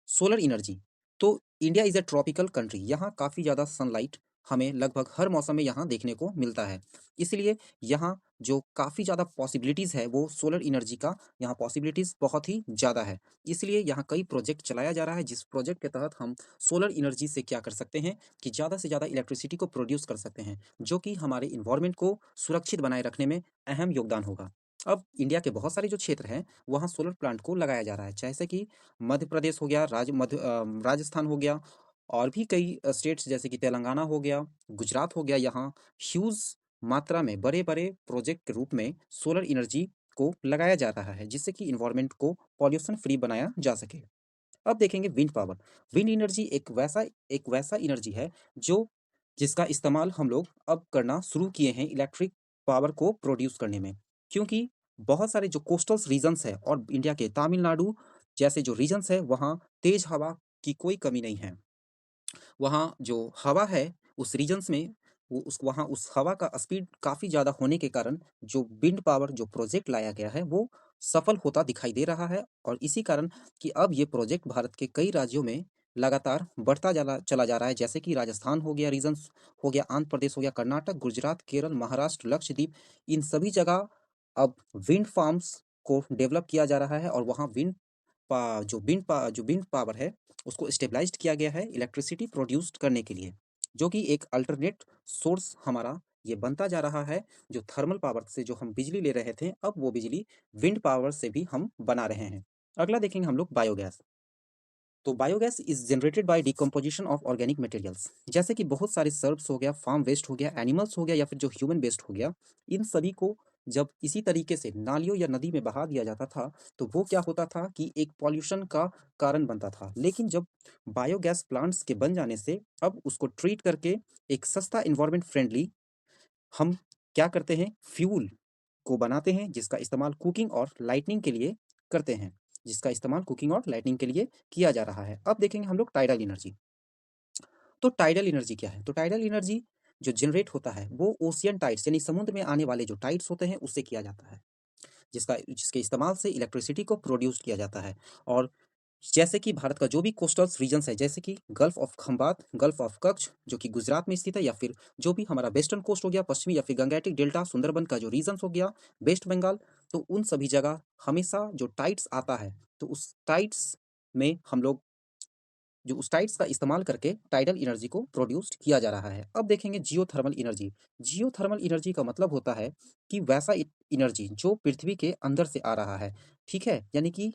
सोलर एनर्जी। तो India is a tropical country, यहाँ काफ़ी ज़्यादा सनलाइट हमें लगभग हर मौसम में यहाँ देखने को मिलता है। इसलिए यहाँ जो काफ़ी ज़्यादा पॉसिबिलिटीज़ है वो सोलर एनर्जी का यहाँ पॉसिबिलिटीज़ बहुत ही ज़्यादा है। इसलिए यहाँ कई प्रोजेक्ट चलाया जा रहा है, जिस प्रोजेक्ट के तहत हम सोलर एनर्जी से क्या कर सकते हैं कि ज़्यादा से ज़्यादा इलेक्ट्रिसिटी को प्रोड्यूस कर सकते हैं, जो कि हमारे इन्वायरमेंट को सुरक्षित बनाए रखने में अहम योगदान होगा। अब इंडिया के बहुत सारे जो क्षेत्र हैं वहाँ सोलर प्लांट को लगाया जा रहा है, जैसे कि मध्य प्रदेश हो गया, राजस्थान हो गया, और भी कई स्टेट्स जैसे कि तेलंगाना हो गया, गुजरात हो गया, यहाँ ह्यूज मात्रा में बड़े-बड़े प्रोजेक्ट के रूप में सोलर एनर्जी को लगाया जा रहा है, जिससे कि एनवायरनमेंट को पॉल्यूशन फ्री बनाया जा सके। अब देखेंगे विंड पावर। विंड एनर्जी एक वैसा एनर्जी है जो जिसका इस्तेमाल हम लोग अब करना शुरू किए हैं इलेक्ट्रिक पावर को प्रोड्यूस करने में। क्योंकि बहुत सारे जो कोस्टल रीजन्स है और इंडिया के तमिलनाडु जैसे जो रीजन्स है वहाँ तेज हवा की कोई कमी नहीं है। वहाँ जो हवा है उस रीजन्स में, वो उस वहाँ उस हवा का स्पीड काफ़ी ज़्यादा होने के कारण जो विंड पावर जो प्रोजेक्ट लाया गया है वो सफल होता दिखाई दे रहा है। और इसी कारण कि अब ये प्रोजेक्ट भारत के कई राज्यों में लगातार बढ़ता चला जा रहा है, जैसे कि राजस्थान हो गया, रीजन्स हो गया, आंध्र प्रदेश हो गया, कर्नाटक, गुजरात, केरल, महाराष्ट्र, लक्षद्वीप, इन सभी जगह अब विंड फार्म्स को डेवलप किया जा रहा है और वहाँ जो विंड पावर है उसको स्टेबलाइज्ड किया गया है इलेक्ट्रिसिटी प्रोड्यूस्ड करने के लिए, जो कि एक अल्टरनेट सोर्स हमारा ये बनता जा रहा है। जो थर्मल पावर से जो हम बिजली ले रहे थे, अब वो बिजली विंड पावर से भी हम बना रहे हैं। अगला देखेंगे हम लोग बायोगैस। तो biogas is generated by decomposition of organic materials, जैसे कि बहुत सारे सर्ब्स हो गया, फार्म वेस्ट हो गया, एनिमल्स हो गया, या फिर जो ह्यूमन वेस्ट हो गया, इन सभी को जब इसी तरीके से नालियों या नदी में बहा दिया जाता था तो वो क्या होता था कि एक पॉल्यूशन का कारण बनता था। लेकिन जब बायोगैस प्लांट्स के बन जाने से अब उसको ट्रीट करके एक सस्ता इन्वायरमेंट फ्रेंडली हम क्या करते हैं, फ्यूल को बनाते हैं, जिसका इस्तेमाल कुकिंग और लाइटनिंग के लिए करते हैं। जिसका इस्तेमाल कुकिंग और लाइटनिंग के लिए किया जा रहा है। अब देखेंगे हम लोग टाइडल एनर्जी। तो टाइडल एनर्जी क्या है? तो टाइडल एनर्जी जो जनरेट होता है वो ओशियन टाइड्स यानी समुद्र में आने वाले जो टाइड्स होते हैं उससे किया जाता है, जिसके इस्तेमाल से इलेक्ट्रिसिटी को प्रोड्यूस किया जाता है। और जैसे कि भारत का जो भी कोस्टल रीजन्स है, जैसे कि gulf of Khambhat, gulf of Kutch जो कि गुजरात में स्थित है, या फिर जो भी हमारा वेस्टर्न कोस्ट हो गया, पश्चिमी या फिर गंगेटिक डेल्टा सुंदरबन का जो रीजन्स हो गया, वेस्ट बंगाल, तो उन सभी जगह हमेशा जो टाइड्स आता है तो उस टाइड्स में हम लोग जो उस टाइड्स का इस्तेमाल करके टाइडल एनर्जी को प्रोड्यूस्ड किया जा रहा है। अब देखेंगे जियोथर्मल एनर्जी। जियोथर्मल एनर्जी का मतलब होता है कि वैसा एनर्जी जो पृथ्वी के अंदर से आ रहा है, ठीक है, यानी कि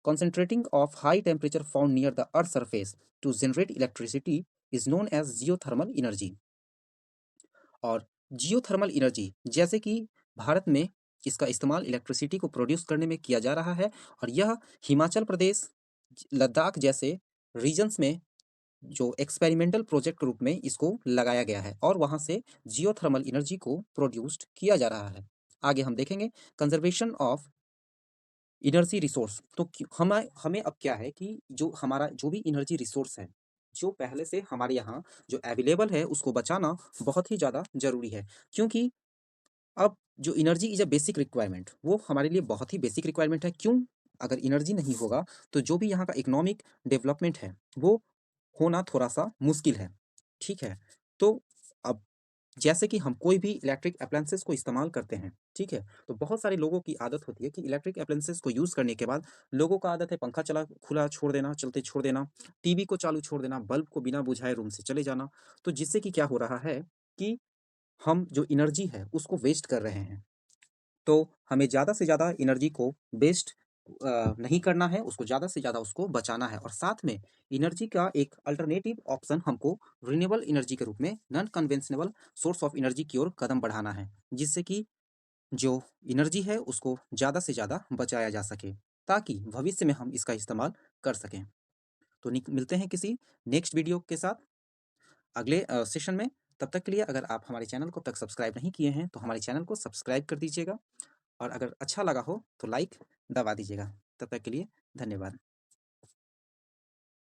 concentrating of high temperature found near the earth surface to generate electricity is known as geothermal energy। और जियोथर्मल एनर्जी जैसे कि भारत में इसका इस्तेमाल इलेक्ट्रिसिटी को प्रोड्यूस करने में किया जा रहा है, और यह हिमाचल प्रदेश, लद्दाख जैसे रीजन्स में जो एक्सपेरिमेंटल प्रोजेक्ट के रूप में इसको लगाया गया है और वहाँ से जियोथर्मल एनर्जी को प्रोड्यूस्ड किया जा रहा है। आगे हम देखेंगे कंजर्वेशन ऑफ एनर्जी रिसोर्स। तो हमें हमें अब क्या है कि जो हमारा जो भी एनर्जी रिसोर्स है, जो पहले से हमारे यहाँ जो अवेलेबल है, उसको बचाना बहुत ही ज़्यादा ज़रूरी है। क्योंकि अब जो energy is a basic requirement, वो हमारे लिए बहुत ही बेसिक रिक्वायरमेंट है। क्यों? अगर एनर्जी नहीं होगा तो जो भी यहाँ का इकोनॉमिक डेवलपमेंट है वो होना थोड़ा-सा मुश्किल है, ठीक है? तो अब जैसे कि हम कोई भी इलेक्ट्रिक एप्लायंसेस को इस्तेमाल करते हैं, ठीक है? तो बहुत सारे लोगों की आदत होती है कि इलेक्ट्रिक एप्लायंसेस को यूज़ करने के बाद लोगों का आदत है पंखा चला खुला छोड़ देना, चलते छोड़ देना, टीवी को चालू छोड़ देना, बल्ब को बिना बुझाए रूम से चले जाना। तो जिससे कि क्या हो रहा है कि हम जो एनर्जी है उसको वेस्ट कर रहे हैं। तो हमें ज़्यादा से ज़्यादा एनर्जी को वेस्ट नहीं करना है, उसको ज़्यादा से ज़्यादा उसको बचाना है, और साथ में एनर्जी का एक अल्टरनेटिव ऑप्शन हमको रिन्यूएबल एनर्जी के रूप में non conventional source of energy की ओर कदम बढ़ाना है, जिससे कि जो एनर्जी है उसको ज़्यादा से ज़्यादा बचाया जा सके, ताकि भविष्य में हम इसका इस्तेमाल कर सकें। तो मिलते हैं किसी नेक्स्ट वीडियो के साथ अगले सेशन में। तब तक के लिए अगर आप हमारे चैनल को अब तक सब्सक्राइब नहीं किए हैं तो हमारे चैनल को सब्सक्राइब कर दीजिएगा, और अगर अच्छा लगा हो तो लाइक दबा दीजिएगा। तब तक के लिए धन्यवाद।